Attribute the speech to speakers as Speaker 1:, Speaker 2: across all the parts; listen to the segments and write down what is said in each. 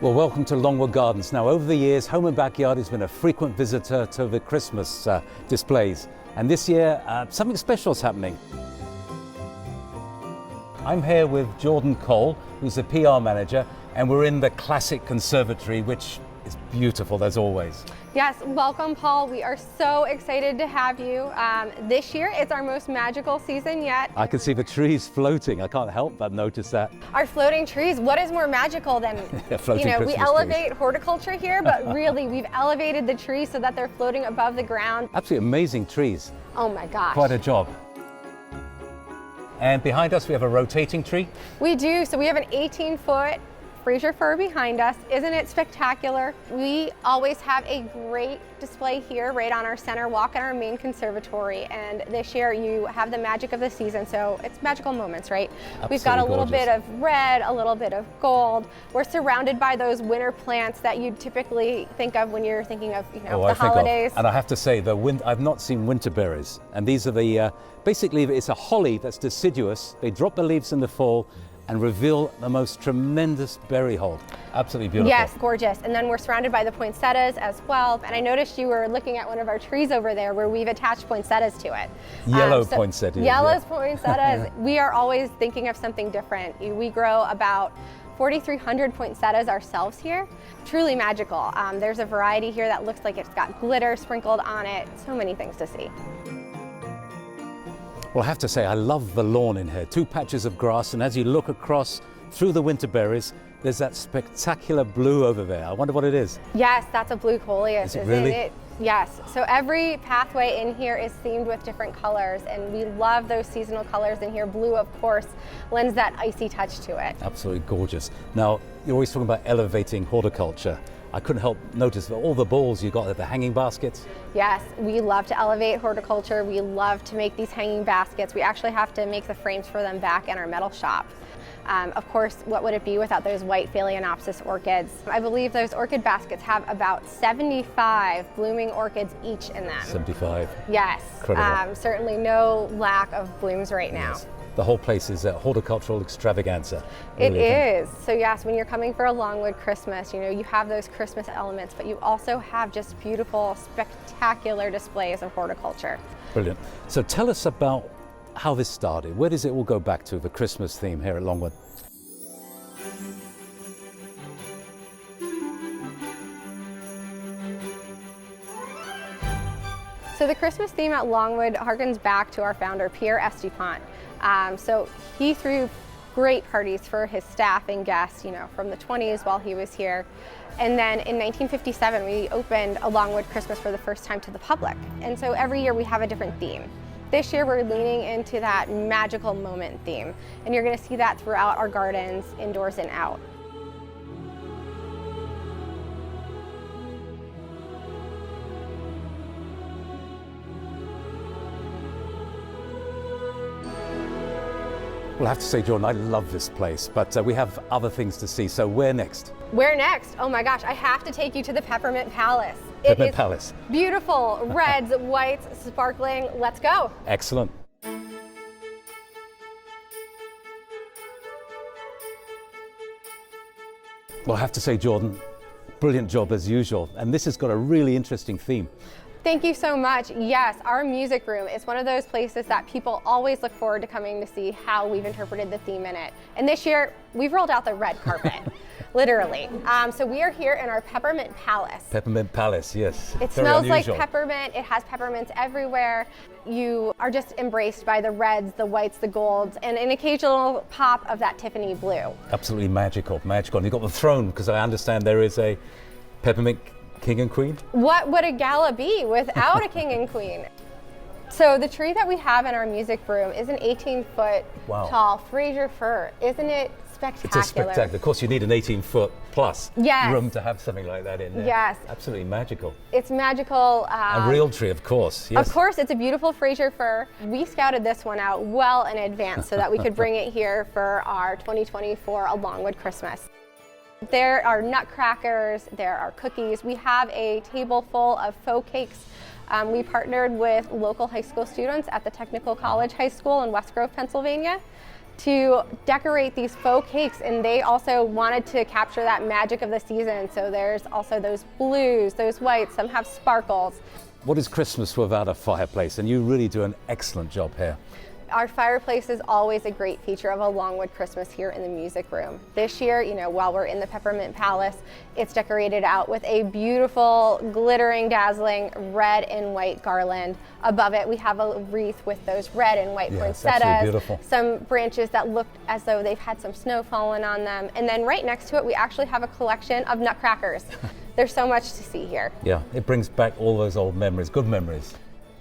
Speaker 1: Well, welcome to Longwood Gardens. Now, over the years, Home and Backyard has been a frequent visitor to the Christmas displays. And this year, something special is happening. I'm here with Jordan Cole, who's the PR manager, and we're in the classic conservatory, which is beautiful as always.
Speaker 2: Yes, welcome, Paul. We are so excited to have you. This year, it's our most magical season yet.
Speaker 1: I can see the trees floating. I can't help but notice that.
Speaker 2: Our floating trees, what is more magical than,
Speaker 1: floating
Speaker 2: we
Speaker 1: Christmas
Speaker 2: elevate
Speaker 1: trees.
Speaker 2: Horticulture here, but really, we've elevated the trees so that they're floating above the ground.
Speaker 1: Absolutely amazing trees.
Speaker 2: Oh my gosh.
Speaker 1: Quite a job. And behind us, we have a rotating tree.
Speaker 2: We do, so we have an 18-foot Fraser fir behind us. Isn't it spectacular? We always have a great display here right on our center walk in our main conservatory, and this year you have the magic of the season, so it's magical moments, right?
Speaker 1: Absolutely
Speaker 2: We've got a little
Speaker 1: gorgeous.
Speaker 2: bit of red, a little bit of gold. We're surrounded by those winter plants that you typically think of when you're thinking of the holidays.
Speaker 1: And I have to say, I've not seen winter berries, and these are the basically it's a holly that's deciduous. They drop the leaves in the fall and reveal the most tremendous berry hold. Absolutely beautiful.
Speaker 2: Yes, gorgeous. And then we're surrounded by the poinsettias as well. And I noticed you were looking at one of our trees over there where we've attached poinsettias to it.
Speaker 1: Yellow poinsettias.
Speaker 2: Yellow poinsettias. We are always thinking of something different. We grow about 4,300 poinsettias ourselves here. Truly magical. There's a variety here that looks like it's got glitter sprinkled on it. So many things to see.
Speaker 1: Well, I have to say, I love the lawn in here. 2 patches of grass, and as you look across through the winter berries, there's that spectacular blue over there. I wonder what it is.
Speaker 2: Yes, that's a blue coleus,
Speaker 1: Is it really?
Speaker 2: isn't it? Yes. So every pathway in here is themed with different colors, and we love those seasonal colors in here. Blue, of course, lends that icy touch to it.
Speaker 1: Absolutely gorgeous. Now, you're always talking about elevating horticulture. I couldn't help notice all the balls you got at the hanging baskets.
Speaker 2: Yes, we love to elevate horticulture. We love to make these hanging baskets. We actually have to make the frames for them back in our metal shop. Of course, what would it be without those white Phalaenopsis orchids? I believe those orchid baskets have about 75 blooming orchids each in them.
Speaker 1: 75.
Speaker 2: Yes,
Speaker 1: Incredible.
Speaker 2: certainly no lack of blooms right now.
Speaker 1: Yes. The whole place is a horticultural extravaganza.
Speaker 2: It
Speaker 1: Really, I think.
Speaker 2: is. So yes, when you're coming for a Longwood Christmas, you have those Christmas elements, but you also have just beautiful, spectacular displays of horticulture.
Speaker 1: Brilliant. So tell us about how this started. Where does it all go back to, the Christmas theme here at Longwood?
Speaker 2: So the Christmas theme at Longwood harkens back to our founder, Pierre Estupont. So he threw great parties for his staff and guests, from the 20s while he was here. And then in 1957, we opened a Longwood Christmas for the first time to the public. And so every year we have a different theme. This year we're leaning into that magical moment theme. And you're gonna see that throughout our gardens, indoors and out.
Speaker 1: Well, I have to say, Jordan, I love this place, but we have other things to see. So where next?
Speaker 2: Where next? Oh my gosh, I have to take you to the Peppermint Palace.
Speaker 1: Peppermint Palace.
Speaker 2: Beautiful, reds, whites, sparkling. Let's go.
Speaker 1: Excellent. Well, I have to say, Jordan, brilliant job as usual. And this has got a really interesting theme.
Speaker 2: Thank you so much. Yes, our music room is one of those places that people always look forward to coming to see how we've interpreted the theme in it. And this year, we've rolled out the red carpet, literally. So we are here in our Peppermint Palace.
Speaker 1: Peppermint Palace, yes.
Speaker 2: It
Speaker 1: Very
Speaker 2: smells
Speaker 1: unusual.
Speaker 2: like peppermint. It has peppermints everywhere. You are just embraced by the reds, the whites, the golds, and an occasional pop of that Tiffany blue.
Speaker 1: Absolutely magical, magical. And you've got the throne, because I understand there is a peppermint king and queen.
Speaker 2: What would a gala be without a king and queen? So the tree that we have in our music room is an 18-foot
Speaker 1: Wow.
Speaker 2: tall Fraser fir. Isn't it spectacular?
Speaker 1: It's a spectacular. Of course, you need an 18-foot plus
Speaker 2: Yes.
Speaker 1: room to have something like that in there.
Speaker 2: Yes.
Speaker 1: Absolutely magical.
Speaker 2: It's magical.
Speaker 1: A real tree, of course. Yes.
Speaker 2: Of course, it's a beautiful Fraser fir. We scouted this one out well in advance so that we could bring it here for our 2024 A Longwood Christmas. There are nutcrackers, there are cookies. We have a table full of faux cakes. We partnered with local high school students at the Technical College High School in West Grove, Pennsylvania. to decorate these faux cakes, and they also wanted to capture that magic of the season. So there's also those blues, those whites, some have sparkles.
Speaker 1: What is Christmas without a fireplace? And you really do an excellent job here.
Speaker 2: Our fireplace is always a great feature of a Longwood Christmas here in the music room. This year, while we're in the Peppermint Palace, it's decorated out with a beautiful, glittering, dazzling red and white garland. Above it, we have a wreath with those red and white poinsettias, some branches that look as though they've had some snow fallen on them. And then right next to it, we actually have a collection of nutcrackers. There's so much to see here.
Speaker 1: Yeah, it brings back all those old memories, good memories.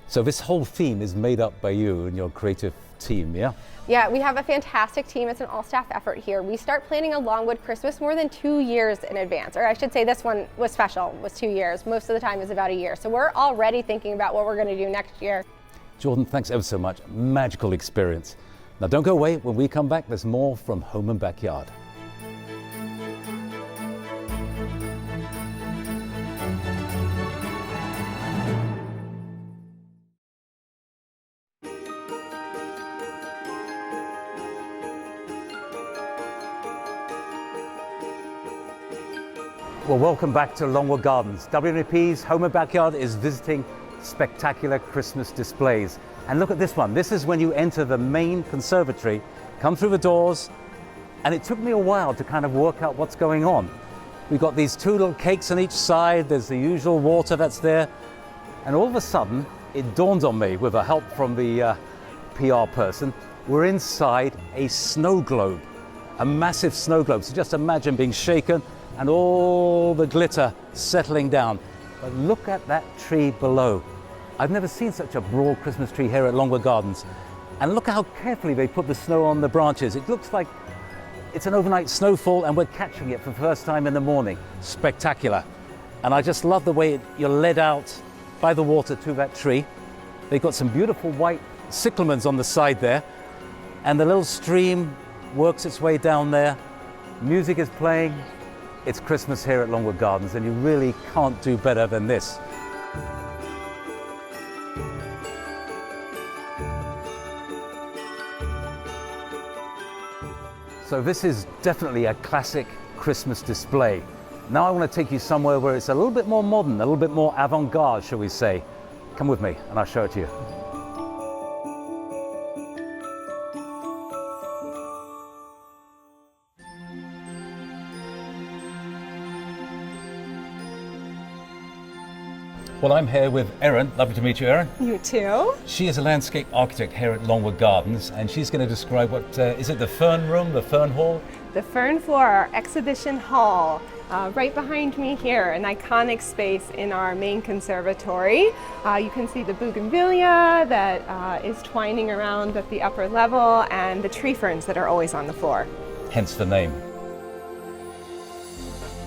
Speaker 1: So this whole theme is made up by you and your creative team, yeah?
Speaker 2: Yeah, we have a fantastic team. It's an all-staff effort here. We start planning a Longwood Christmas more than 2 years in advance. Or I should say this one was special, was 2 years. Most of the time is about a year. So we're already thinking about what we're going to do next year.
Speaker 1: Jordan, thanks ever so much. Magical experience. Now don't go away. When we come back, there's more from Home and Backyard. Well, welcome back to Longwood Gardens. WNAP's Home and Backyard is visiting spectacular Christmas displays. And look at this one. This is when you enter the main conservatory, come through the doors, and it took me a while to kind of work out what's going on. We've got these 2 little cakes on each side. There's the usual water that's there. And all of a sudden, it dawned on me, with the help from the PR person, we're inside a snow globe, a massive snow globe. So just imagine being shaken and all the glitter settling down. But look at that tree below. I've never seen such a broad Christmas tree here at Longwood Gardens. And look how carefully they put the snow on the branches. It looks like it's an overnight snowfall and we're catching it for the first time in the morning. Spectacular. And I just love the way you're led out by the water to that tree. They've got some beautiful white cyclamens on the side there. And the little stream works its way down there. Music is playing. It's Christmas here at Longwood Gardens, and you really can't do better than this. So this is definitely a classic Christmas display. Now I want to take you somewhere where it's a little bit more modern, a little bit more avant-garde, shall we say. Come with me and I'll show it to you. Well, I'm here with Erin. Lovely to meet you, Erin.
Speaker 3: You too.
Speaker 1: She is a landscape architect here at Longwood Gardens, and she's going to describe what, is it the Fern Room, the Fern Hall?
Speaker 3: The Fern Floor, our exhibition hall. Right behind me here, an iconic space in our main conservatory. You can see the bougainvillea that is twining around at the upper level, and the tree ferns that are always on the floor.
Speaker 1: Hence the name.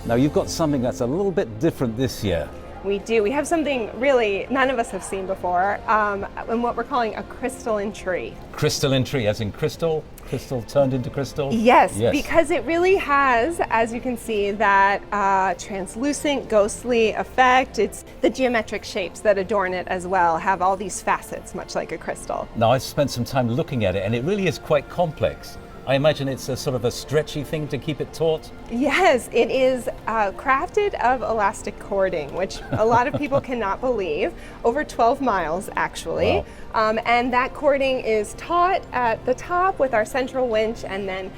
Speaker 1: Now you've got something that's a little bit different this year.
Speaker 3: We do. We have something really none of us have seen before, and what we're calling a crystalline tree. Crystalline
Speaker 1: tree, as in crystal? Crystal turned into crystal?
Speaker 3: Yes, because it really has, as you can see, that translucent, ghostly effect. It's the geometric shapes that adorn it as well have all these facets, much like a crystal.
Speaker 1: Now, I've spent some time looking at it, and it really is quite complex. I imagine it's a sort of a stretchy thing to keep it taut?
Speaker 3: Yes, it is crafted of elastic cording, which a lot of people cannot believe. Over 12 miles, actually. Wow. And that cording is taut at the top with our central winch and then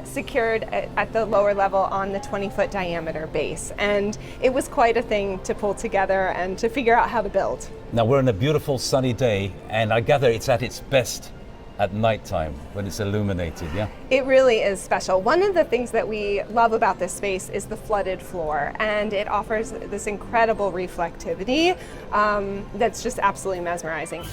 Speaker 3: secured at the lower level on the 20-foot diameter base. And it was quite a thing to pull together and to figure out how to build.
Speaker 1: Now, we're on a beautiful sunny day, and I gather it's at its best at nighttime when it's illuminated, yeah?
Speaker 3: It really is special. One of the things that we love about this space is the flooded floor, and it offers this incredible reflectivity that's just absolutely mesmerizing.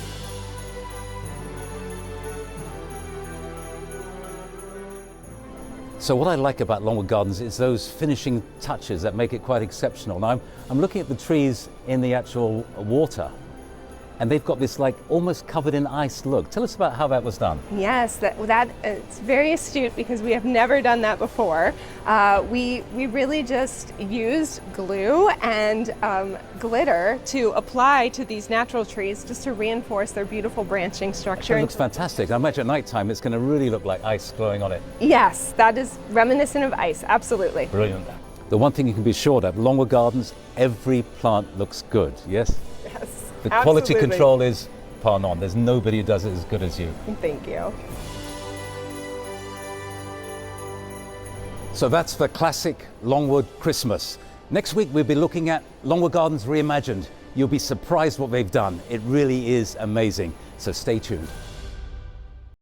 Speaker 1: So what I like about Longwood Gardens is those finishing touches that make it quite exceptional. Now I'm looking at the trees in the actual water, and they've got this like almost covered in ice look. Tell us about how that was done.
Speaker 3: Yes, it's very astute because we have never done that before. We really just used glue and glitter to apply to these natural trees just to reinforce their beautiful branching structure.
Speaker 1: It looks fantastic. I imagine at night time it's going to really look like ice glowing on it.
Speaker 3: Yes, that is reminiscent of ice, absolutely.
Speaker 1: Brilliant. The one thing you can be sure of, Longwood Gardens, every plant looks good, yes?
Speaker 3: Yes,
Speaker 1: The quality
Speaker 3: absolutely.
Speaker 1: control is par none. There's nobody who does it as good as you.
Speaker 3: Thank you.
Speaker 1: So that's the classic Longwood Christmas. Next week we'll be looking at Longwood Gardens Reimagined. You'll be surprised what they've done. It really is amazing. So stay tuned.